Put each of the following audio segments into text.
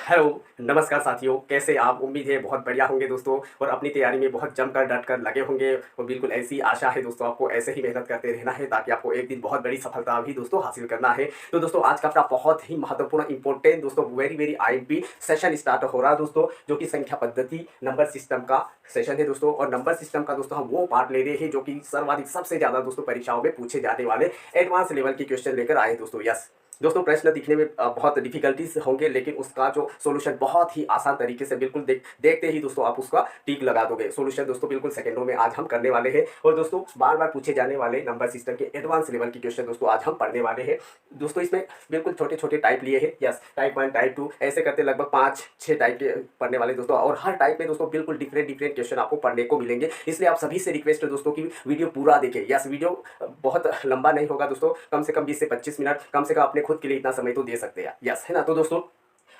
Hello, नमस्कार साथियों, कैसे आप? उम्मीद है बहुत बढ़िया होंगे दोस्तों और अपनी तैयारी में बहुत जमकर डटकर लगे होंगे और बिल्कुल ऐसी आशा है दोस्तों, आपको ऐसे ही मेहनत करते रहना है ताकि आपको एक दिन बहुत बड़ी सफलता भी दोस्तों हासिल करना है। तो दोस्तों आज का अपना बहुत ही महत्वपूर्ण इंपॉर्टेंट दोस्तों very very IMP session start हो रहा है दोस्तों, जो कि संख्या पद्धति नंबर सिस्टम का सेशन है दोस्तों। और नंबर सिस्टम का दोस्तों हम वो पार्ट ले रहे हैं जो कि सर्वाधिक सबसे ज्यादा दोस्तों परीक्षाओं में पूछे जाने वाले एडवांस लेवल के क्वेश्चन लेकर आए दोस्तों। यस दोस्तों, प्रश्न दिखने में बहुत डिफिकल्टीज होंगे, लेकिन उसका जो सॉल्यूशन बहुत ही आसान तरीके से बिल्कुल देखते ही दोस्तों आप उसका टिक लगा दोगे। सॉल्यूशन दोस्तों बिल्कुल सेकंडों में आज हम करने वाले हैं। और दोस्तों बार बार पूछे जाने वाले नंबर सिस्टम के एडवांस लेवल के क्वेश्चन दोस्तों आज हम पढ़ने वाले हैं दोस्तों। इसमें बिल्कुल छोटे छोटे टाइप लिए हैं। यस, टाइप 1 टाइप 2 ऐसे करते लगभग 5-6 टाइप के पढ़ने वाले दोस्तों। और हर टाइप में दोस्तों बिल्कुल डिफरेंट डिफरेंट क्वेश्चन आपको पढ़ने को मिलेंगे। इसलिए आप सभी से रिक्वेस्ट है दोस्तों की वीडियो पूरा देखें। यस, वीडियो बहुत लंबा नहीं होगा दोस्तों, कम से कम 20 से 25 मिनट, कम से कम अपने खुद के लिए इतना समय तो दे सकते हैं। यस, है ना। तो दोस्तों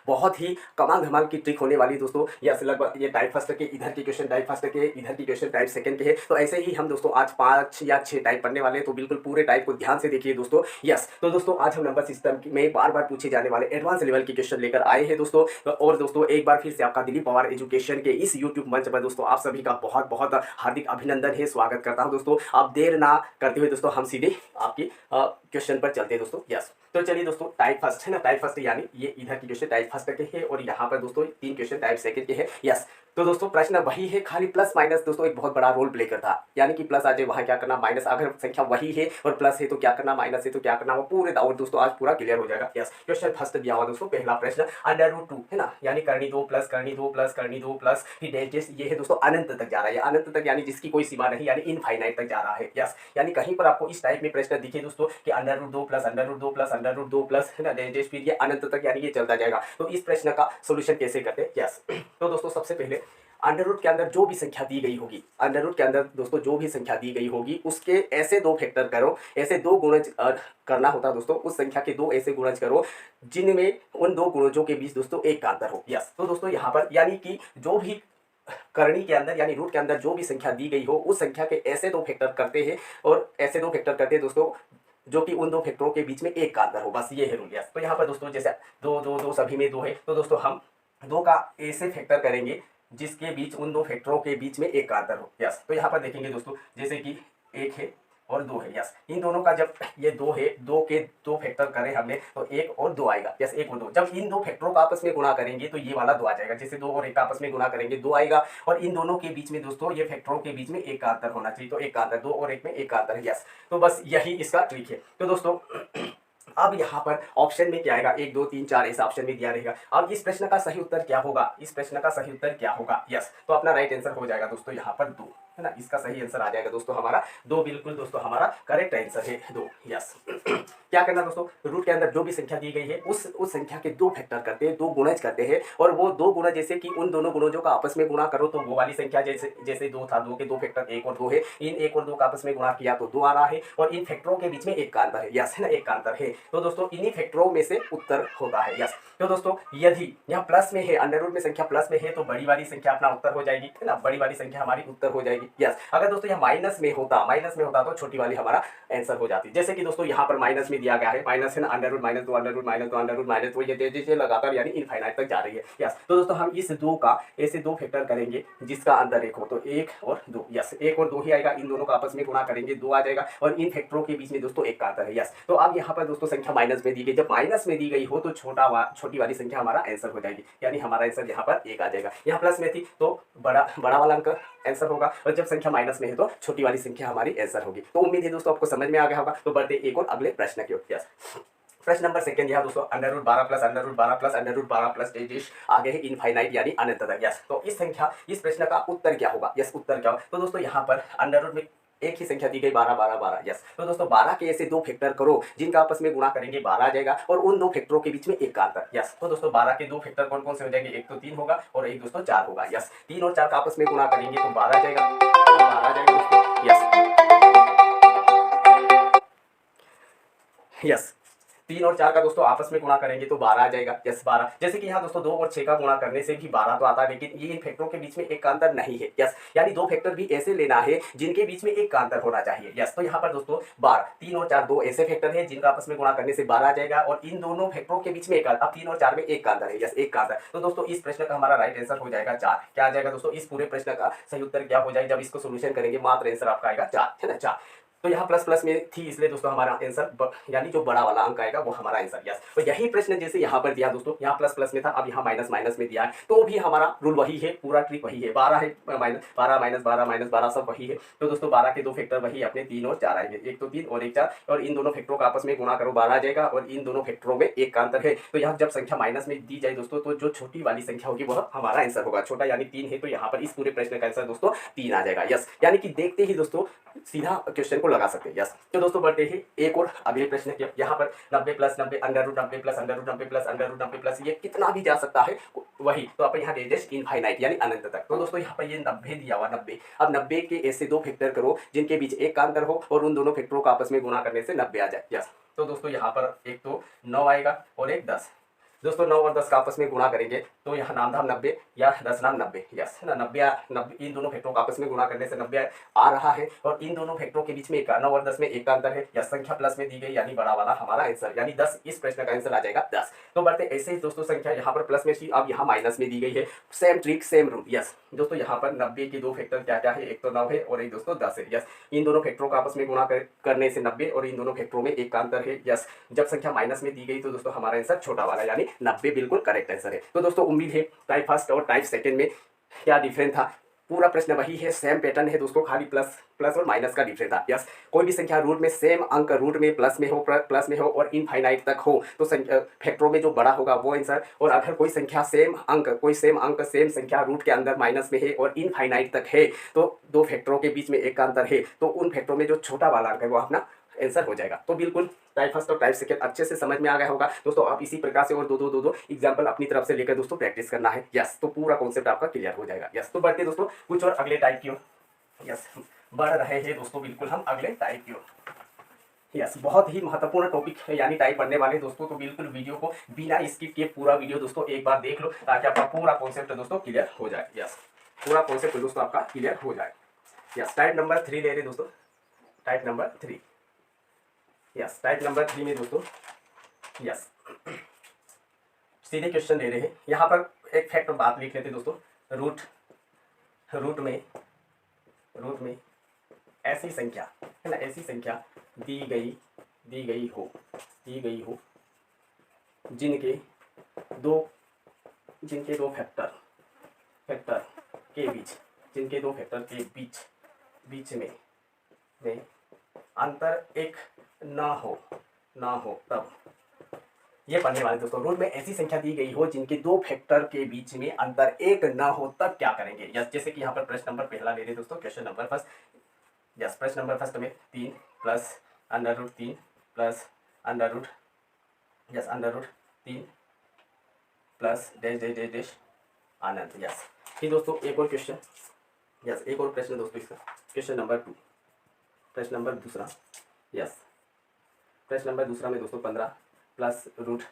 बहुत ही कमाल धमाल की ट्रिक होने वाली दोस्तों। यस, लगभग ये टाइप फर्स्ट के इधर की क्वेश्चन, टाइप फर्स्ट के इधर की क्वेश्चन, टाइप सेकंड के है। तो ऐसे ही हम दोस्तों आज 5 या 6 टाइप पढ़ने वाले हैं। तो बिल्कुल पूरे टाइप को ध्यान से देखिए दोस्तों। यस, तो दोस्तों आज हम नंबर सिस्टम में बार बार पूछे जाने वाले एडवांस लेवल के क्वेश्चन लेकर आए हैं दोस्तों। और दोस्तों एक बार फिर से आपका दिलीप पवार एजुकेशन के इस यूट्यूब मंच पर दोस्तों आप सभी का बहुत बहुत हार्दिक अभिनंदन है, स्वागत करता हूँ दोस्तों। आप देर ना करते हुए दोस्तों हम सीधे आपकी क्वेश्चन पर चलते हैं दोस्तों। यस, तो चलिए दोस्तों, टाइप फर्स्ट है ना, टाइप फर्स्ट यानी ये इधर की क्वेश्चन टाइप फर्स्ट के हैं और यहाँ पर दोस्तों 3 क्वेश्चन टाइप सेकंड के हैं। यस, तो दोस्तों प्रश्न वही है, खाली प्लस माइनस दोस्तों एक बहुत बड़ा रोल प्ले करता है। यानी कि प्लस आ जाए वहाँ क्या करना, माइनस अगर संख्या वही है और प्लस है तो क्या करना, माइनस है तो क्या करना, वो पूरे दावत दोस्तों आज पूरा क्लियर हो जाएगा। यस, क्वेश्चन फर्स्ट दिया हुआ दोस्तों, पहला प्रश्न √2 है ना, यानी करनी 2 प्लस करनी 2 प्लस करनी 2 प्लस ये है दोस्तों अनंत तक जा रहा है। अनंत तक यानी जिसकी कोई सीमा नहीं, यानी इनफाइनाइट तक जा रहा है। यस, यानी कहीं पर आपको इस टाइप में प्रश्न दिखे दोस्तों कि √2 प्लस √2 प्लस √2 प्लस है ना, फिर ये अनंत तक यानी ये चलता जाएगा। तो इस प्रश्न का सोल्यूशन कैसे करते हैं। यस, तो दोस्तों सबसे पहले अंडर रूट के अंदर जो भी संख्या दी गई होगी, अंडर रूट के अंदर दोस्तों जो भी संख्या दी गई होगी उसके ऐसे 2 फैक्टर करो, ऐसे 2 गुणज करना होता है दोस्तों। उस संख्या के 2 ऐसे गुणज करो जिनमें उन 2 गुणजों के बीच दोस्तों एक का अंतर हो। यस, तो दोस्तों यहाँ पर यानी कि जो भी करनी के अंदर यानी रूट के अंदर जो भी संख्या दी गई हो उस संख्या के ऐसे 2 फैक्टर करते हैं और ऐसे 2 फैक्टर करते हैं दोस्तों जो कि उन 2 फैक्टरों के बीच में एक का अंतर हो। बस ये है रूल। यस, तो यहाँ पर दोस्तों जैसे 2 2 2 सभी में 2 है, तो दोस्तों हम 2 का ऐसे फैक्टर करेंगे जिसके बीच उन 2 फैक्टरों के बीच में एक का अंतर हो। यस, तो यहाँ पर देखेंगे दोस्तों जैसे कि 1 है और 2 है। यस, इन दोनों का जब ये 2 है, 2 के 2 फैक्टर करें हमने तो 1 और 2 आएगा। यस, 1 और 2 जब इन 2 फैक्टरों का आपस में गुणा करेंगे तो ये वाला 2 आ जाएगा। जैसे 2 और 1 का आपस में गुणा करेंगे 2 आएगा और इन दोनों के बीच में दोस्तों ये फैक्टरों के बीच में एक का अंतर होना चाहिए। तो एक का अंतर, 2 और 1 में एक का अंतर है। यस, तो बस यही इसका ट्रिक है। तो दोस्तों अब यहाँ पर ऑप्शन में क्या आएगा, 1 2 3 4 ऐसा ऑप्शन में दिया रहेगा। अब इस प्रश्न का सही उत्तर क्या होगा, इस प्रश्न का सही उत्तर क्या होगा। यस, तो अपना राइट आंसर हो जाएगा दोस्तों यहाँ पर 2 है ना, इसका सही आंसर आ जाएगा दोस्तों हमारा 2। बिल्कुल दोस्तों हमारा करेक्ट आंसर है 2। यस, क्या करना दोस्तों, रूट के अंदर जो भी संख्या दी गई है उस संख्या के 2 फैक्टर करते हैं, 2 गुणज करते हैं और वो 2 गुणा जैसे कि उन दोनों गुणजों का आपस में गुणा करो तो वो वाली संख्या जैसे जैसे 2 था, 2 के 2 फैक्टर 1 और 2 है, इन 1 और 2 का आपस में गुणा किया तो 2 आ रहा है और इन फैक्टरों के बीच में एक का अंतर है। यस, है ना, एक का अंतर है। तो दोस्तों इन्हीं फैक्टरों में से उत्तर होता है। यस, तो दोस्तों यदि यहाँ प्लस में है, अंडर रूट में संख्या प्लस में है तो बड़ी वाली संख्या अपना उत्तर हो जाएगी, है ना, बड़ी वाली संख्या हमारी उत्तर हो जाएगी। यस, अगर दोस्तों यहाँ माइनस में होता तो छोटी वाली हमारा आंसर हो जाती। जैसे कि दोस्तों यहाँ पर माइनस में दिया गया है, माइनस है ना, under root minus 2 under root minus 2 under root minus 2 ये जैसे लगातार यानी इनफाइनाइट तक जा रही है। यस, तो दोस्तों हम इस 2 का ऐसे 2 फैक्टर करेंगे जिसका अंदर 1 हो तो 1 और 2। यस, 1 और 2 ही आएगा, इन दोनों का आपस में गुणा करेंगे 2 आ जाएगा और इन फैक्टरों के बीच में दोस्तों एक का अंतर है। यस, तो अब यहाँ पर दोस्तों संख्या माइनस में दी गई, जब माइनस में दी गई हो तो छोटी वाली संख्या हमारा आंसर हो जाएगी, यानी हमारा आंसर यहाँ पर 1 आ जाएगा। यहाँ प्लस में थी तो बड़ा वाला अंक आंसर होगा और जब संख्या माइनस में है तो छोटी वाली संख्या हमारी आंसर होगी। तो उम्मीद है दोस्तों आपको समझ में आ गया होगा। तो बढ़ते एक और अगले प्रश्न की ओर। यस, प्रश्न नंबर सेकंड यहाँ दोस्तों √12 प्लस √12 प्लस √12 प्लस डेजिश आगे है इनफाइनाइट यानी अनंत तक। यस, तो इस प्रश्न का उत्तर क्या होगा। यस, उत्तर क्या होगा, तो दोस्तों यहाँ पर अंडर रूट में एक ही संख्या दी गई 12 12 12। यस, तो दोस्तों 12 के ऐसे 2 फैक्टर करो जिनका आपस में गुणा करेंगे 12 आ जाएगा और उन 2 फैक्टरों के बीच में एक का अंतर। यस, तो दोस्तों 12 के 2 फैक्टर कौन कौन से हो जाएंगे, एक तो 3 होगा और एक दोस्तों 4 होगा। यस, 3 और 4 का आपस में गुणा करेंगे तो 12 आ जाएगा, 12 आ जाएगा दोस्तों। यस, यस, 3 और 4 का दोस्तों आपस में गुणा करेंगे तो 12 आ जाएगा। यस 12। जैसे कि यहाँ दोस्तों 2 और 6 का गुणा करने से भी 12 तो आता है, लेकिन ये इन फैक्टरों के बीच में एक का अंतर नहीं है। यस, यानी दो फैक्टर भी ऐसे लेना है जिनके बीच में एक का अंतर होना चाहिए। यस, तो यहाँ पर दोस्तों 12, 3 और 4 दो ऐसे फैक्टर है जिनका आपस में गुणा करने से 12 आ जाएगा और इन दोनों फैक्टरों के बीच में एक, अब 3 और 4 में एक का अंतर है। यस, एक का अंतर। तो दोस्तों इस प्रश्न का हमारा राइट आंसर हो जाएगा 4। क्या आ जाएगा दोस्तों, इस पूरे प्रश्न का सही उत्तर क्या हो जाएगा, जब इसको सोल्यूशन करेंगे मात्र आंसर आपका आएगा 4, है ना 4। तो यहाँ प्लस प्लस में थी इसलिए दोस्तों हमारा आंसर यानी जो बड़ा वाला अंक आएगा वो हमारा आंसर। यस, तो यही प्रश्न जैसे यहाँ पर दिया दोस्तों, यहाँ प्लस प्लस में था, अब यहाँ माइनस माइनस में दिया है, तो भी हमारा रूल वही है, पूरा ट्रिक वही है। 12 है, माइनस 12 सब वही है। तो दोस्तों 12 के दो फैक्टर वही अपने 3 और 4 आएंगे, एक तो 3 और एक 4, और इन दोनों फैक्टरों का आपस में गुणा करो 12 आ जाएगा और इन दोनों फैक्टरों में एक का अंतर है। तो यहाँ जब संख्या माइनस में दी जाए दोस्तों, तो जो छोटी वाली संख्या होगी वह हमारा आंसर होगा। छोटा यानी 3 है, तो यहाँ पर इस पूरे प्रश्न का आंसर दोस्तों 3 आ जाएगा। यस, यानी कि देखते ही दोस्तों सीधा क्वेश्चन को लगा सकते हैं। यस, तो दोस्तों बढ़ते ही एक और अगले प्रश्न के, यहाँ पर 90 plus 90 under root 90 plus under root 90 plus under root 90 plus, ये कितना भी जा सकता है वही, तो आप यहाँ रेजेस्ट इनफाइनाइट यानी अनंत तक। तो दोस्तों यहाँ पर ये 90 दिया हुआ 90, अब 90 के ऐसे दो फैक्टर करो जिनके बीच एक का अंतर हो और उन दोनों फैक्टरों का आपस में गुणा करने से 90 आ जाए। यस, तो दोस्तों यहाँ पर एक तो 9 आएगा और एक 10। दोस्तों 9 और 10 का आपस में गुणा करेंगे तो यहाँ नाम धाम 90 या 10 नाम 90। यस, है ना 90 इन दोनों फैक्टरों का आपस में गुणा करने से 90 आ रहा है और इन दोनों फैक्टरों के बीच में 9 और 10 में एक का अंतर है। यस, संख्या प्लस में दी गई यानी बड़ा वाला हमारा आंसर यानी 10, इस प्रश्न का आंसर आ जाएगा 10। तो बढ़ते ऐसे ही दोस्तों संख्या यहाँ पर प्लस में थी, अब यहाँ माइनस में दी गई है, same trick same rule. Yes दोस्तों यहाँ पर 90 के दो फैक्टर क्या क्या है, एक तो 9 है और एक दोस्तों 10 है। यस, इन दोनों फैक्टरों का आपस में गुणा करने से 90 और इन दोनों फैक्टरों में एक का अंतर है। यस, जब संख्या माइनस में दी गई तो दोस्तों हमारा आंसर छोटा वाला यानी 90 बिल्कुल करेक्ट आंसर है। तो दोस्तों उम्मीद है टाइप फर्स्ट और टाइप सेकंड में क्या डिफरेंस था, पूरा प्रश्न वही है, सेम पैटर्न है दोस्तों, खाली प्लस प्लस और माइनस का डिफरेंस था। यस, कोई भी संख्या रूट में सेम अंक रूट में प्लस में हो और इनफाइनाइट तक हो तो फैक्टरों में जो बड़ा होगा वो आंसर, और अगर कोई संख्या सेम अंक सेम संख्या रूट के अंदर माइनस में है और इनफाइनाइट तक है तो दो फैक्टरों के बीच में एक का अंतर है, तो उन फैक्टरों में जो छोटा वाला अंक है वो अपना आंसर हो जाएगा। तो बिल्कुल टाइप फर्स्ट और टाइप सेकंड अच्छे से समझ में आ गया होगा दोस्तों। आप इसी प्रकार से और दो एग्जांपल अपनी तरफ से लेकर दोस्तों प्रैक्टिस करना है। यस, तो पूरा कॉन्सेप्ट आपका क्लियर हो जाएगा। यस, तो बढ़ते दोस्तों कुछ और अगले टाइप की ओर। यस, बढ़ रहे हैं दोस्तों बिल्कुल हम अगले टाइप की ओर। यस, बहुत ही महत्वपूर्ण टॉपिक है यानी टाइप पढ़ने वाले दोस्तों, तो बिल्कुल वीडियो को बिना स्किप किए पूरा वीडियो दोस्तों एक बार देख लो ताकि आपका पूरा कॉन्सेप्ट दोस्तों क्लियर हो जाए। यस, पूरा कॉन्सेप्ट दोस्तों आपका क्लियर हो जाए। यस, टाइप नंबर 3 ले रहे दोस्तों, type number 3। Yes, type number 3 में दोस्तों यस सीधे क्वेश्चन दे रहे हैं। यहाँ पर एक फैक्ट बात लिख लेते दोस्तों, रूट में ऐसी संख्या है ना, ऐसी संख्या दी गई हो जिनके दो फैक्टर के बीच में अंतर एक ना हो तब, ये पढ़ने वाले दोस्तों, रूट में ऐसी संख्या दी गई हो जिनके दो फैक्टर के बीच में अंतर एक ना हो तब क्या करेंगे। यस, जैसे कि यहाँ पर प्रश्न नंबर पहला ले रहे दोस्तों, क्वेश्चन नंबर फर्स्ट। यस, प्रश्न नंबर फर्स्ट में 3 plus under root 3 plus under root 3 plus dash dash dash dash अनंत। यस, फिर दोस्तों एक और क्वेश्चन, यस एक और प्रश्न दोस्तों इसका, क्वेश्चन नंबर 2, प्रश्न नंबर दूसरा। यस, प्रश्न नंबर दूसरा में दोस्तों 15 plus root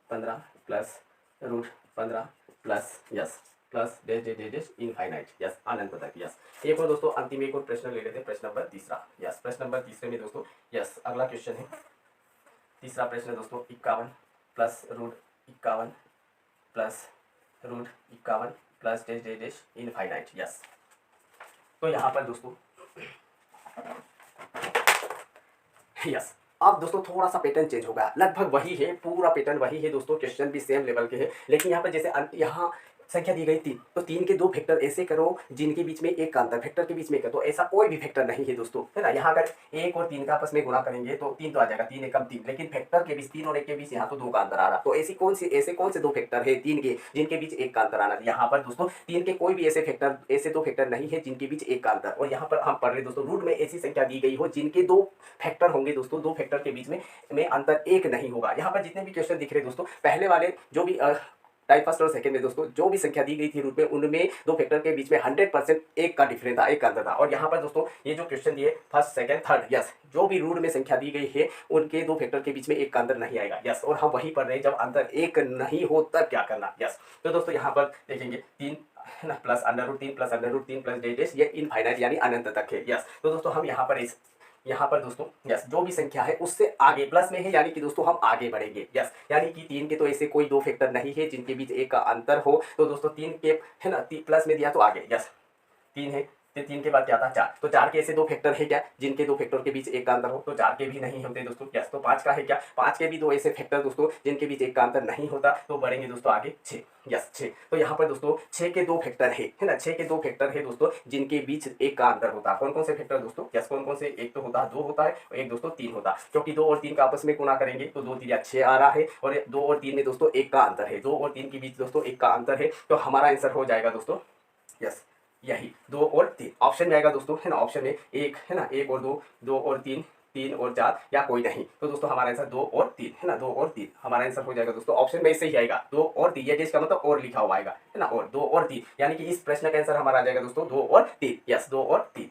15 plus root 15 plus yes plus dash dash dash dash infinite. Yes, अनंत तक। यस, एक और दोस्तों अंतिम एक और प्रश्न ले लेते हैं, प्रश्न नंबर तीसरा। यस, प्रश्न नंबर तीसरे में दोस्तों यस अगला क्वेश्चन है, तीसरा प्रश्न दोस्तों 51 plus root 51 plus root 51 plus dash dash dash infinite. Yes, तो यहाँ पर दोस्तों यस अब दोस्तों थोड़ा सा पैटर्न चेंज होगा, लगभग वही है, पूरा पैटर्न वही है दोस्तों, क्वेश्चन भी सेम लेवल के हैं, लेकिन यहाँ पर जैसे यहाँ संख्या दी गई 3, तो 3 के दो फैक्टर ऐसे करो जिनके बीच में एक का अंतर, फैक्टर के बीच में का, तो ऐसा कोई भी फैक्टर नहीं है दोस्तों, है ना। यहाँ अगर 1 और 3 का आपस में गुणा करेंगे तो 3 तो आ जाएगा, 3 एकम 3, लेकिन फैक्टर के बीच 3 और 1 के बीच यहाँ तो 2 का अंतर आ रहा, तो ऐसे कौन से दो फैक्टर है 3 के जिनके बीच एक का अंतर आना। यहाँ पर दोस्तों 3 के कोई भी ऐसे दो फैक्टर नहीं है जिनके बीच एक का अंतर, और यहाँ पर हम पढ़ रहे दोस्तों रूट में ऐसी संख्या दी गई हो जिनके दो फैक्टर होंगे दोस्तों, दो फैक्टर के बीच में अंतर एक नहीं होगा। यहाँ पर जितने भी क्वेश्चन दिख रहे दोस्तों, पहले वाले जो भी टाइप फर्स्ट और सेकंड में दोस्तों जो भी संख्या दी गई थी रूट में, उनमें दो फैक्टर के बीच में 100% एक का डिफरेंस था, एक का अंतर था। और यहाँ पर दोस्तों ये जो क्वेश्चन दिए फर्स्ट सेकंड थर्ड, यस, जो भी रूट में संख्या दी गई है उनके दो फैक्टर के बीच में एक का अंतर नहीं आएगा, यस। और हम वही पढ़ रहे हैं जब अंतर एक नहीं हो तब क्या करना, यस। तो दोस्तों यहाँ पर देखेंगे 3 है ना plus under root 3 plus under root 3 plus dash, ये इनफाइनाइट यानी अनंत तक है, यस। तो दोस्तों हम यहाँ पर दोस्तों यस जो भी संख्या है उससे आगे प्लस में है, यानी कि दोस्तों हम आगे बढ़ेंगे, यस। यानी कि 3 के तो ऐसे कोई दो फैक्टर नहीं है जिनके बीच एक का अंतर हो, तो दोस्तों 3 के है ना प्लस में दिया तो आगे, यस 3 है, तो 3 के बाद क्या था 4, तो 4 के ऐसे दो फैक्टर है क्या जिनके दो फैक्टर के बीच एक का अंतर हो, तो 4 के भी नहीं होते दोस्तों, यस। तो 5 का है क्या, 5 के भी दो ऐसे फैक्टर दोस्तों जिनके बीच एक का अंतर नहीं होता, तो बढ़ेंगे दोस्तों आगे 6, यस 6। तो यहाँ पर दोस्तों 6 के दो फैक्टर है ना, 6 के दो फैक्टर है दोस्तों जिनके बीच एक का अंतर होता है। कौन कौन से फैक्टर दोस्तों, यस कौन कौन से, एक तो होता है 2 होता है और एक दोस्तों 3 होता है, क्योंकि 2 और 3 का आपस में गुणा करेंगे तो 2 3 6 आ रहा है, और 2 और 3 में दोस्तों एक का अंतर है, 2 और 3 के बीच दोस्तों एक का अंतर है, तो हमारा आंसर हो जाएगा दोस्तों यस यही 2 और 3 ऑप्शन में आएगा दोस्तों, है ना। ऑप्शन में एक है ना, 1 और 2, 2 और 3, 3 और 4 या कोई नहीं, तो दोस्तों हमारा आंसर 2 और 3 है ना, 2 और 3 हमारा आंसर हो जाएगा दोस्तों। ऑप्शन में इससे ही आएगा 2 और 3, ये इसका मतलब और लिखा हुआ आएगा है ना, और 2 और 3, यानी कि इस प्रश्न का आंसर हमारा आ जाएगा दोस्तों 2 और 3, यस 2 और 3।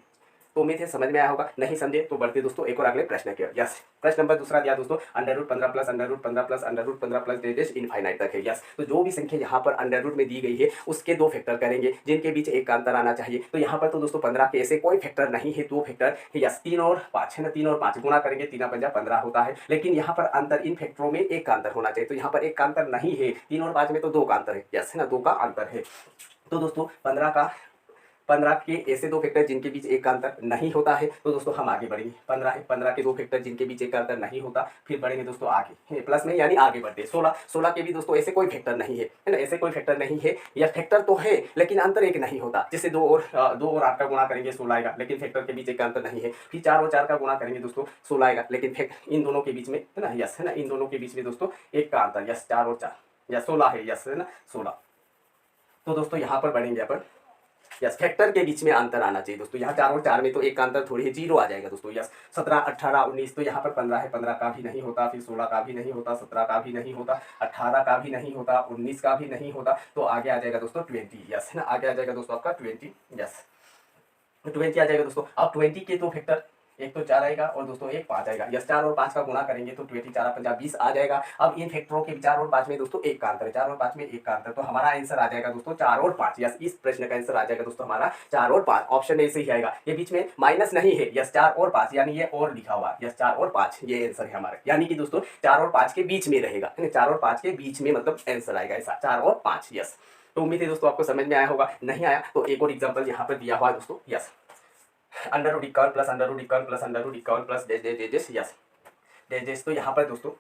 तो उम्मीद है समझ में आया होगा, नहीं समझे तो बढ़ते दोस्तों एक और अगले प्रश्न के, यस। प्रश्न नंबर दूसरा दिया दोस्तों under root 15 plus under root 15 plus under root 15 plus dash infinite तक है, यस। तो जो भी संख्या यहाँ पर अंडर रूट में दी गई है उसके दो फैक्टर करेंगे जिनके बीच एक का अंतर आना चाहिए। तो यहाँ पर तो दोस्तों 15 के ऐसे कोई फैक्टर नहीं है, दो फैक्टर यस 3 और 5 है ना, 3 और 5 गुणा करेंगे 3 5 15 होता है, लेकिन यहाँ पर अंतर इन फैक्टरों में एक का अंतर होना चाहिए, तो यहाँ पर एक का अंतर नहीं है, 3 और 5 में तो 2 का अंतर है, यस है ना, 2 का अंतर है। तो दोस्तों 15 के ऐसे दो फैक्टर जिनके बीच एक का अंतर नहीं होता है, तो दोस्तों हम आगे बढ़ेंगे। 15 है, 15 के दो फैक्टर जिनके बीच एक का अंतर नहीं होता, फिर बढ़ेंगे दोस्तों आगे प्लस में यानी आगे बढ़ते। 16 के भी दोस्तों ऐसे कोई फैक्टर नहीं है ना, ऐसे कोई फैक्टर नहीं है, या फैक्टर तो है लेकिन अंतर एक नहीं होता, जैसे 2 और 8 का गुणा करेंगे 16 आएगा, लेकिन फैक्टर के बीच एक का अंतर नहीं है। फिर 4 और 4 का गुणा करेंगे दोस्तों 16 आएगा, लेकिन इन दोनों के बीच में है ना, यस है ना, इन दोनों के बीच में दोस्तों एक का अंतर, यस 4 और 4 या 16 है, यस है ना 16। तो दोस्तों यहाँ पर बढ़ेंगे अपन, यस फैक्टर के बीच में अंतर आना चाहिए दोस्तों। यहाँ 4 और 4 में तो एक का अंतर थोड़ी है, 0 आ जाएगा दोस्तों, यस 17 18 19, तो यहाँ पर 15 है, 15 का भी नहीं होता, फिर 16 का भी नहीं होता, 17 का भी नहीं होता, 18 का भी नहीं होता, 19 का भी नहीं होता, तो आगे आ जाएगा दोस्तों 20, यस है ना, आगे आ जाएगा दोस्तों आपका 20, यस 20 आ जाएगा दोस्तों। अब 20 के तो फैक्टर एक तो 4 आएगा और दोस्तों एक 5 आएगा, यस 4 और 5 का गुणा करेंगे तो 20 4 50 20 आ जाएगा। अब इन फैक्टरों के 4 और 5 में दोस्तों एक का अंतर है, 4 और 5 में एक का अंतर, तो हमारा आंसर आ जाएगा दोस्तों 4 और 5, यस इस प्रश्न का आंसर आ जाएगा दोस्तों हमारा 4 और 5। ऑप्शन ऐसे ही आएगा, ये बीच में माइनस नहीं है, यस 4 और 5 यानी ये और लिखा हुआ, यस 4 और 5 ये आंसर है हमारा, यानी कि दोस्तों 4 और 5 के बीच में रहेगा, 4 और 5 के बीच में मतलब आंसर आएगा ऐसा 4 और 5, यस। तो उम्मीद है दोस्तों आपको समझ में आया होगा, नहीं आया तो एक और एग्जाम्पल यहाँ पर दिया हुआ है दोस्तों, yes under root 51 plus under root 51 plus under root 51 plus dash yes dash. तो यहाँ पर दोस्तों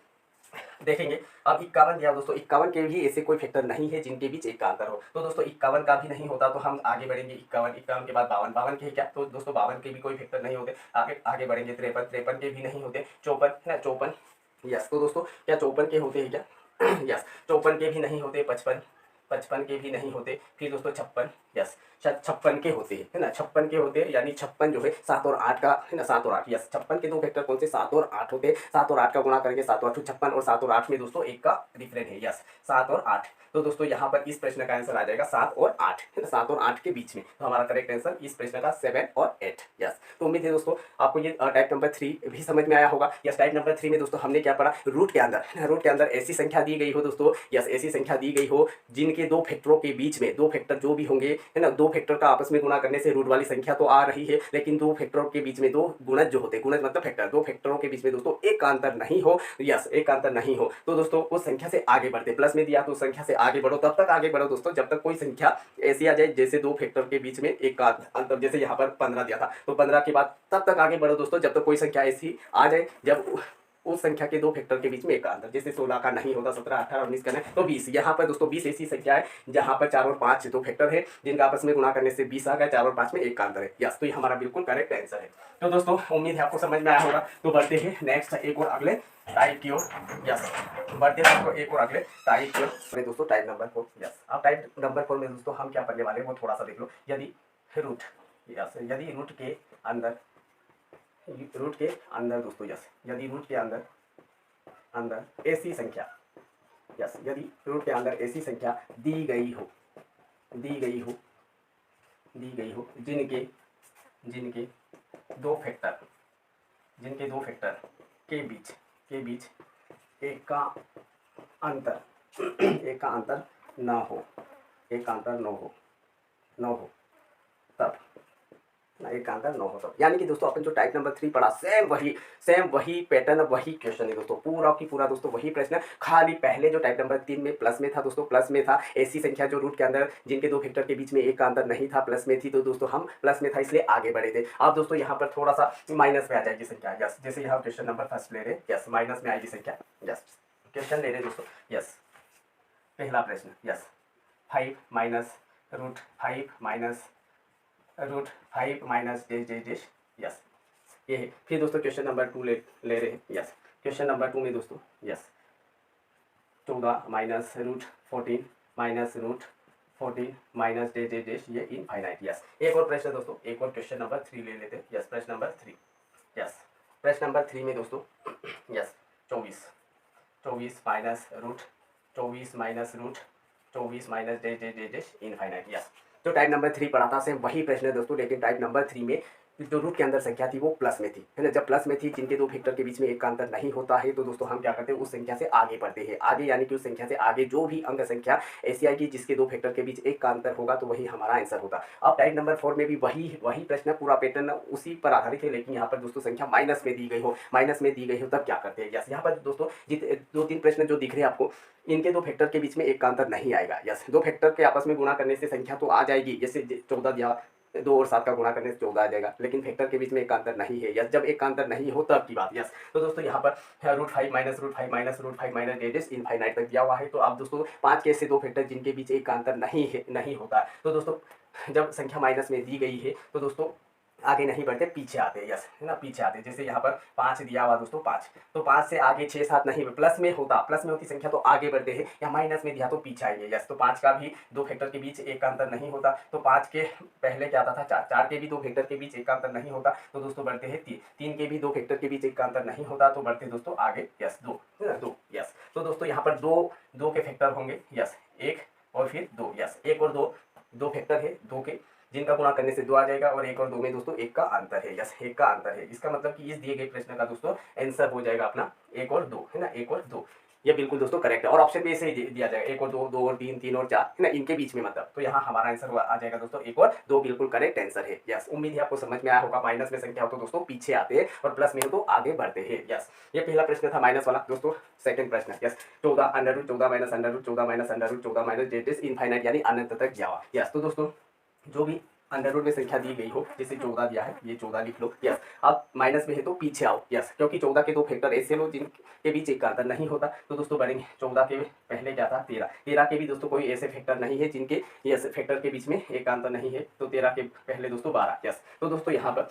देखेंगे अब 51 दिया दोस्तों, 51 के भी ऐसे कोई फैक्टर नहीं है जिनके बीच एक का अंतर हो, तो दोस्तों 51 का भी नहीं होता, तो हम आगे बढ़ेंगे 51 के बाद 52 के क्या, तो दोस्तों 52 के भी कोई फैक्टर नहीं होते, आगे बढ़ेंगे 53 के भी नहीं होते, 54 है ना 54 यस। तो दोस्तों क्या 54 के होते हैं क्या यस 54 के भी नहीं होते, 55 के भी नहीं होते, फिर दोस्तों 56 यस 56 के होते हैं है ना, 56 के होते हैं, यानी 56 जो है 7 और 8 का है ना, 7 और 8 यस 56 के दो फैक्टर कौन से 7 और 8 होते हैं, 7 और 8 का गुणा करेंगे 7 और 8 56, और 7 और 8 में दोस्तों एक का डिफरेंस है, यस 7 और 8। तो दोस्तों यहाँ पर इस प्रश्न का आंसर आ जाएगा 7 और 8 है ना, 7 और 8 के बीच में, तो हमारा करेक्ट आंसर इस प्रश्न का 7 और 8 यस। तो उम्मीद है दोस्तों आपको ये टाइप नंबर 3 भी समझ में आया होगा। यस टाइप नंबर 3 में दोस्तों हमने क्या पढ़ा, रूट के अंदर ऐसी संख्या दी गई हो दोस्तों, यस ऐसी संख्या दी गई हो जिनके दो फैक्टरों के बीच में, दो फैक्टर जो भी होंगे है ना, दो फैक्टर का आपस में गुणा करने से रूट वाली संख्या तो आ रही है, लेकिन दो फैक्टरों के बीच में दो गुणज जो होते हैं, गुणज मतलब फैक्टर, दो फैक्टरों के बीच में दोस्तों एक का अंतर नहीं हो, यस एक का अंतर नहीं हो, तो दोस्तों उस संख्या से आगे बढ़ते, प्लस में दिया तो संख्या से आगे बढ़ो, तब तक आगे बढ़ो दोस्तों जब तक कोई संख्या ऐसी आ जाए जैसे दो फैक्टर के बीच में एक का अंतर, जैसे यहाँ पर 15 दिया था तो 15 के बाद तब तक आगे बढ़ो दोस्तों जब तक कोई संख्या ऐसी आ जाए जब उस संख्या के दो फैक्टर के बीच में एक का अंतर, जैसे 16 का नहीं होता, 17 18 19 का नहीं, तो 20। यहाँ पर दोस्तों 20 ऐसी संख्या है जहाँ पर 4 और 5 दो फैक्टर है जिनका आपस में गुणा करने से 20 आ गया, 4 और 5 में एक का अंतर है, यस तो ये हमारा बिल्कुल करेक्ट आंसर है। तो दोस्तों उम्मीद है आपको समझ में आया होगा। तो बढ़ते हैं नेक्स्ट एक और अगले टाइप की ओर, यस बढ़ते हैं दोस्तों एक और अगले टाइप की ओर, दोस्तों टाइप नंबर 4 यस। अब टाइप नंबर 4 में दोस्तों हम क्या पढ़ने वाले हैं वो थोड़ा सा देख लो। यदि रूट के अंदर दोस्तों, यस यदि रूट के अंदर ऐसी संख्या यस, यदि रूट के अंदर ऐसी संख्या दी गई हो जिनके जिनके दो फैक्टर के बीच एक का अंतर न हो तब तब, यानी कि दोस्तों अपन जो टाइप नंबर 3 पढ़ा सेम वही पैटर्न, वही क्वेश्चन है दोस्तों, पूरा की पूरा दोस्तों वही प्रश्न। खाली पहले जो टाइप नंबर 3 में प्लस में था दोस्तों, प्लस में था ऐसी संख्या जो रूट के अंदर जिनके दो फैक्टर के बीच में एक का अंतर नहीं था, प्लस में थी, तो दोस्तों हम प्लस में था इसलिए आगे बढ़े थे। अब दोस्तों यहाँ पर थोड़ा सा माइनस में आ जाएगी संख्या। यस, जैसे यहाँ क्वेश्चन नंबर फर्स्ट ले रहे, यस माइनस में आएगी संख्या। यस, क्वेश्चन ले रहे दोस्तों, यस पहला प्रश्न, yes 5 minus root 5 minus dash. Yes, ये है। फिर दोस्तों क्वेश्चन नंबर 2 ले रहे हैं। यस, क्वेश्चन नंबर 2 में दोस्तों, yes 14 minus root 14 minus dash ये इनफाइनाइट। यस, एक और प्रश्न दोस्तों, एक और क्वेश्चन नंबर 3 ले लेते हैं। यस, प्रश्न नंबर 3। यस, प्रश्न नंबर 3 में दोस्तों, yes 24 minus dash infinite. Yes, जो टाइप नंबर 3 पढ़ा था सेम वही प्रश्न है दोस्तों, लेकिन टाइप नंबर 3 में जो रूट के अंदर संख्या थी वो प्लस में थी, है ना। जब प्लस में थी, जिनके दो फैक्टर के बीच में एक का अंतर नहीं होता है, तो दोस्तों हम क्या करते हैं, उस संख्या से आगे बढ़ते हैं। आगे यानी कि उस संख्या से आगे जो भी अंक संख्या ऐसी आएगी जिसके दो फैक्टर के बीच एक का अंतर होगा, तो वही हमारा आंसर होगा। अब टाइप नंबर 4 में भी वही प्रश्न, पूरा पैटर्न उसी पर आधारित है, लेकिन यहाँ पर दोस्तों संख्या माइनस में दी गई हो तब क्या करते हैं। यस, यहाँ पर दोस्तों 2-3 प्रश्न जो दिख रहे हैं आपको, इनके दो फैक्टर के बीच में एक का अंतर नहीं आएगा। यस, दो फैक्टर के आपस में गुणा करने से संख्या तो आ जाएगी, जैसे 14 दिया, 2 और 7 का गुणा करने से 14 आ जाएगा, लेकिन फैक्टर के बीच में एक का अंतर नहीं है। यस, जब एक का अंतर नहीं हो तब की बात। यस, तो दोस्तों यहाँ पर रूट 5 माइनस डेश इनफाइनाइट तक दिया हुआ है। तो अब दोस्तों 5 के ऐसे दो फैक्टर जिनके बीच एक का अंतर नहीं होता, तो दोस्तों जब संख्या माइनस में दी गई है तो दोस्तों आगे नहीं बढ़ते, पीछे आते हैं। यस, है ना, पीछे आते हैं। जैसे यहाँ पर 5 दिया हुआ दोस्तों, 5, तो 5 से आगे 6 7 नहीं, प्लस में होती संख्या तो आगे बढ़ते हैं, या माइनस में दिया तो पीछे आएंगे। यस, तो 5 का भी दो फैक्टर के बीच एक का अंतर नहीं होता, तो 5 के पहले क्या आता था 4, 4 के भी दो फैक्टर के बीच एक का अंतर नहीं होता, तो दोस्तों बढ़ते हैं 3, 3 के भी दो फैक्टर के बीच एक का अंतर नहीं होता, तो बढ़ते दोस्तों आगे। यस, 2, है ना, 2। यस, तो दोस्तों यहाँ पर दो के फैक्टर होंगे। यस, 1 और फिर 2। यस, 1 और 2 फैक्टर है, 2 के, जिनका गुणा करने से 2 आ जाएगा, और 1 और 2 में दोस्तों 1 का अंतर है। यस, 1 का अंतर है। इसका मतलब कि इस दिए गए प्रश्न का दोस्तों आंसर हो जाएगा अपना 1 और 2, है ना, 1 और 2। ये बिल्कुल दोस्तों करेक्ट है, और ऑप्शन में ऐसे ही दिया जाएगा 1 और 2, 2 और 3, 3 और 4, है ना, इनके बीच में मतलब। तो यहाँ हमारा आंसर आ जाएगा दोस्तों 1 और 2, बिल्कुल करेक्ट आंसर है। यस, उम्मीद है आपको समझ में आया होगा। माइनस में संख्या हो तो दोस्तों पीछे आते हैं, और प्लस में हो तो आगे बढ़ते हैं। यस, ये पहला प्रश्न था माइनस वाला दोस्तों। सेकंड प्रश्न, यस 14 √14 माइनस डेश इनफाइनाइट, यानी अनंत तक जावा। यस, तो दोस्तों जो भी अंडर रूट में संख्या दी गई हो, जैसे 14 दिया है, ये 14 लिख लो। यस, अब माइनस में है तो पीछे आओ। यस, क्योंकि 14 के दो फैक्टर ऐसे लो जिनके बीच एक का अंतर नहीं होता, तो दोस्तों बढ़ेंगे। 14 के पहले क्या था 13, 13 के भी दोस्तों कोई ऐसे फैक्टर नहीं है जिनके यस फैक्टर के बीच में एक का अंतर नहीं है, तो 13 के पहले दोस्तों 12। यस, तो दोस्तों यहाँ पर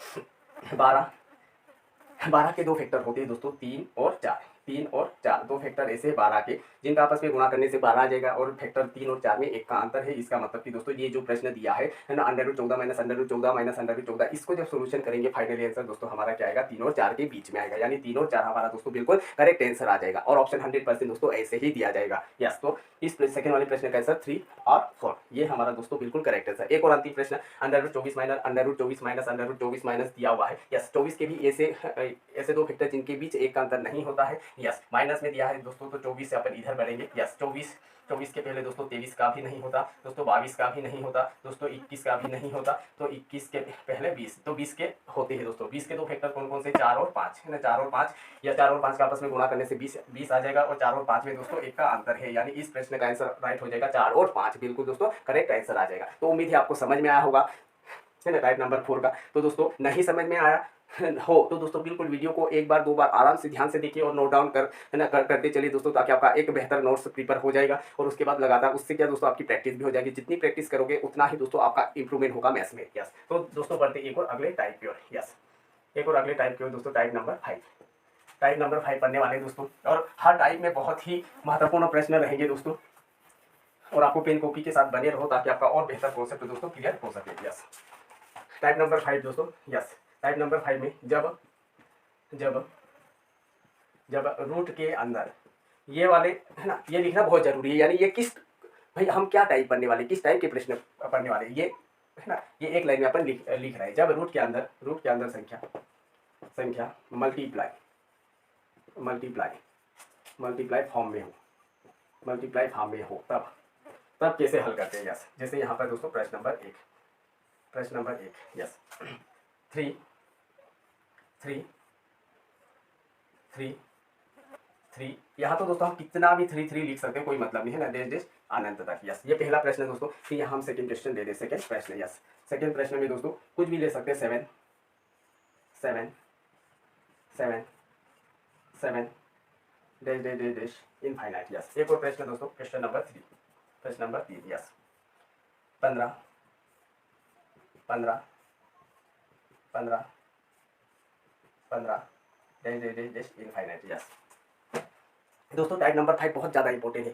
12 के दो फैक्टर होते हैं दोस्तों 3 और 4, 3 और 4 दो फैक्टर ऐसे 12 के, जिनका आपस में गुणा करने से 12 आ जाएगा, और फैक्टर 3 और 4 में एक का अंतर है। इसका मतलब कि दोस्तों ये जो प्रश्न दिया है ना, √14 माइनस √14, इसको जब सोल्यूशन करेंगे फाइनली आंसर दोस्तों हमारा क्या आएगा, 3 और 4 के बीच में आएगा, यानी 3 और 4 हमारा दोस्तों बिल्कुल करेक्ट आंसर आ जाएगा, और ऑप्शन 100% दोस्तों ऐसे ही दिया जाएगा। यस, तो इस सेकंड वाले प्रश्न का आंसर 3 और 4, ये हमारा दोस्तों बिल्कुल करेक्ट आंसर। एक और अंतिम प्रश्न, √24 माइनस दिया हुआ है। यस, 24 के भी ऐसे दो फैक्टर जिनके बीच एक का अंतर नहीं होता है। यस, माइनस में दिया है दोस्तों, तो 24 से अपन इधर बढ़ेंगे। यस, 24 के पहले दोस्तों 23 का भी नहीं होता दोस्तों, 22 का भी नहीं होता दोस्तों, 21 का भी नहीं होता, तो 21 के पहले 20, तो 20 के होते हैं दोस्तों। 20 के दो फैक्टर कौन कौन से, 4 और 5, है ना, 4 और 5, या 4 और 5 का आपस में गुणा करने से 20 आ जाएगा, और 4 और 5 में दोस्तों एक का अंतर है, यानी इस प्रश्न का आंसर राइट हो जाएगा 4 और 5, बिल्कुल दोस्तों करेक्ट आंसर आ जाएगा। तो उम्मीद है आपको समझ में आया होगा, है ना, टाइप नंबर 4 का। तो दोस्तों नहीं समझ में आया हो तो दोस्तों बिल्कुल वीडियो को एक बार 2 बार आराम से ध्यान से देखिए, और नोट डाउन करते चलिए दोस्तों, ताकि आपका एक बेहतर नोट्स प्रिपेयर हो जाएगा, और उसके बाद लगातार उससे क्या दोस्तों आपकी प्रैक्टिस भी हो जाएगी। जितनी प्रैक्टिस करोगे उतना ही दोस्तों आपका इंप्रूवमेंट होगा मैथ्स में। यस, तो दोस्तों बढ़ते एक और अगले टाइप की ओर। यस, एक और अगले टाइप की ओर दोस्तों, टाइप नंबर 5 पढ़ने वाले दोस्तों, और हर टाइप में बहुत ही महत्वपूर्ण प्रश्न रहेंगे दोस्तों, और आपको पेन कॉपी के साथ बने रहो ताकि आपका और बेहतर कॉन्सेप्ट दोस्तों क्लियर हो सके। यस, टाइप नंबर 5 दोस्तों। यस, टाइप नंबर 5 में जब रूट के अंदर ये वाले है ना, ये लिखना बहुत जरूरी है। यानी ये किस, भाई हम क्या टाइप पढ़ने वाले, किस टाइप के प्रश्न पढ़ने वाले, ये है ना, ये एक लाइन में अपन लिख रहे हैं। जब रूट के अंदर संख्या मल्टीप्लाई फॉर्म में हो तब कैसे हल करते हैं। यस, जैसे यहाँ पर दोस्तों प्रश्न नंबर एक यस, 3 यहाँ तो दोस्तों हम कितना भी 3 लिख सकते हैं, कोई मतलब नहीं है ना, डेश अनंत तक। यस, ये पहला प्रश्न है दोस्तों। फिर यहाँ हम सेकंड क्वेश्चन दे दें, सेकंड प्रश्न। यस, सेकंड प्रश्न में दोस्तों कुछ भी ले सकते हैं, 7 डैश इनफाइनाइट। यस, एक और प्रश्न दोस्तों, प्रश्न number 3 yes, 15 dash infinite. Yes दोस्तों, टाइप नंबर 5 बहुत ज़्यादा इंपॉर्टेंट है।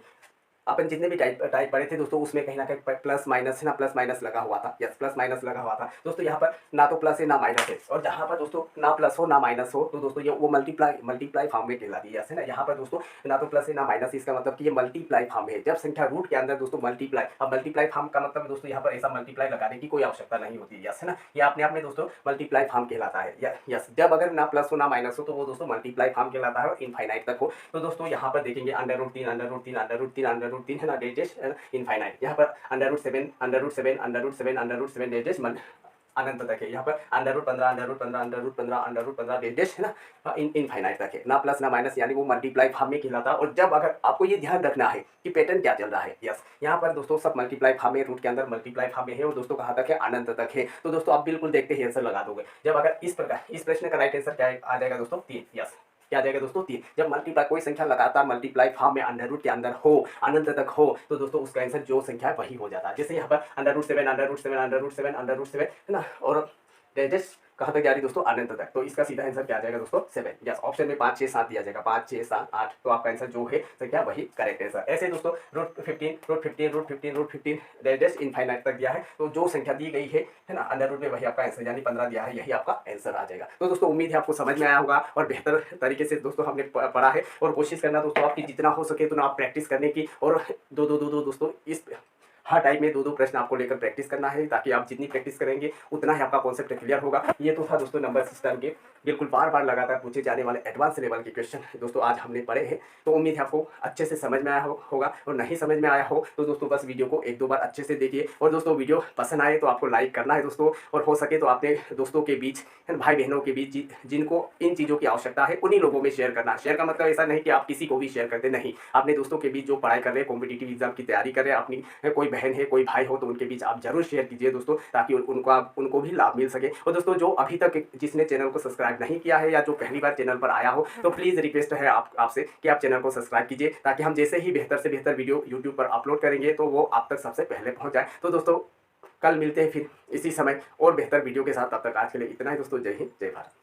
अपन जितने भी टाइप पढ़े थे दोस्तों, उसमें कहीं ना कहीं प्लस माइनस है ना, प्लस माइनस लगा हुआ था। यस, प्लस माइनस लगा हुआ था दोस्तों। यहाँ पर ना तो प्लस है ना माइनस है, और जहाँ पर दोस्तों ना प्लस हो ना माइनस हो तो दोस्तों ये वो मल्टीप्लाई फॉर्म में कहलाती है। यस है ना, यहाँ पर दोस्तों ना तो प्लस है ना माइनस, इसका मतलब कि ये मल्टीप्लाई फॉर्म है। जब संख्या रूट के अंदर दोस्तों मल्टीप्लाई, अब मल्टीप्लाई फॉर्म का मतलब दोस्तों यहाँ पर ऐसा मल्टीप्लाई लगाने की कोई आवश्यकता नहीं होती है। यस है ना, ये अपने आप में दोस्तों मल्टीप्लाई फॉर्म कहलाता है। यस, जब अगर ना प्लस हो ना माइनस हो तो वो दोस्तों मल्टीप्लाई फॉर्म कहलाता है, और इनफाइनाइट तक हो तो दोस्तों यहाँ पर देखेंगे √3 है ना, डेश इनफाइनाइट। यहाँ पर √7 डेश अनंत तक है। यहाँ पर √15 डेश है ना, इनफाइनाइट तक है, ना प्लस ना माइनस, यानी वो मल्टीप्लाई फॉर्म में कहलाता है। और जब अगर आपको ये ध्यान रखना है कि पैटर्न क्या चल रहा है। यस, यहाँ पर दोस्तों सब मल्टीप्लाई फॉर्म में, रूट के अंदर मल्टीप्लाई फॉर्म में है, और दोस्तों कहाँ तक है, अनंत तक है। तो दोस्तों आप बिल्कुल देखते ही आंसर लगा दोगे। जब अगर इस प्रकार, इस प्रश्न का राइट आंसर क्या आ जाएगा दोस्तों, 3। यस, क्या आ जाएगा दोस्तों, 3। जब मल्टीप्लाई कोई संख्या लगातार मल्टीप्लाई फॉर्म में अंडर रूट के अंदर हो, अनंत तक हो, तो दोस्तों उसका आंसर जो संख्या है वही हो जाता है। जैसे यहाँ पर √7 है ना, और डेश कहाँ तक जा रही दोस्तों, अनंत तक। तो इसका सीधा आंसर क्या आ जाएगा दोस्तों, 7। यस, ऑप्शन में 5 6 7 दिया जाएगा, 5 6 7 8, तो आपका आंसर जो है संख्या वही करेक्ट आंसर। ऐसे दोस्तों √15 डेश इनफाइनाइट तक दिया है, तो जो संख्या दी गई है ना अंडर रूट में, वही आपका आंसर, यानी 15 दिया है, यही आपका आंसर आ जाएगा। तो दोस्तों उम्मीद है आपको समझ में आया होगा, और बेहतर तरीके से दोस्तों हमने पढ़ा है। और कोशिश करना दोस्तों आपकी जितना हो सके उतना आप प्रैक्टिस करने की, और दो दोस्तों इस हर टाइप में 2 प्रश्न आपको लेकर प्रैक्टिस करना है, ताकि आप जितनी प्रैक्टिस करेंगे उतना ही आपका कॉन्सेप्ट क्लियर होगा। ये तो था दोस्तों नंबर सिस्टम के बिल्कुल बार लगातार पूछे जाने वाले एडवांस लेवल के क्वेश्चन दोस्तों आज हमने पढ़े हैं। तो उम्मीद है आपको अच्छे से समझ में आया होगा, और नहीं समझ में आया हो तो दोस्तों बस वीडियो को 1-2 बार अच्छे से देखिए। और दोस्तों वीडियो पसंद आए तो आपको लाइक करना है दोस्तों, और हो सके तो अपने दोस्तों के बीच, भाई बहनों के बीच जिनको इन चीज़ों की आवश्यकता है उन्हीं लोगों में शेयर करना। शेयर का मतलब ऐसा नहीं कि आप किसी को भी शेयर करते, नहीं, अपने दोस्तों के बीच जो पढ़ाई कर रहे हैं, कॉम्पिटिटिव एग्जाम की तैयारी कर रहे हैं, अपनी कोई बहन है कोई भाई हो तो उनके बीच आप जरूर शेयर कीजिए दोस्तों, ताकि उनको भी लाभ मिल सके। और दोस्तों जो अभी तक जिसने चैनल को सब्सक्राइब नहीं किया है, या जो पहली बार चैनल पर आया हो, तो प्लीज़ रिक्वेस्ट है आपसे कि आप चैनल को सब्सक्राइब कीजिए, ताकि हम जैसे ही बेहतर से बेहतर वीडियो यूट्यूब पर अपलोड करेंगे तो वो आप तक सबसे पहले पहुंच जाए। तो दोस्तों कल मिलते हैं फिर इसी समय और बेहतर वीडियो के साथ। तब तक आज के लिए इतना ही दोस्तों, जय हिंद जय भारत।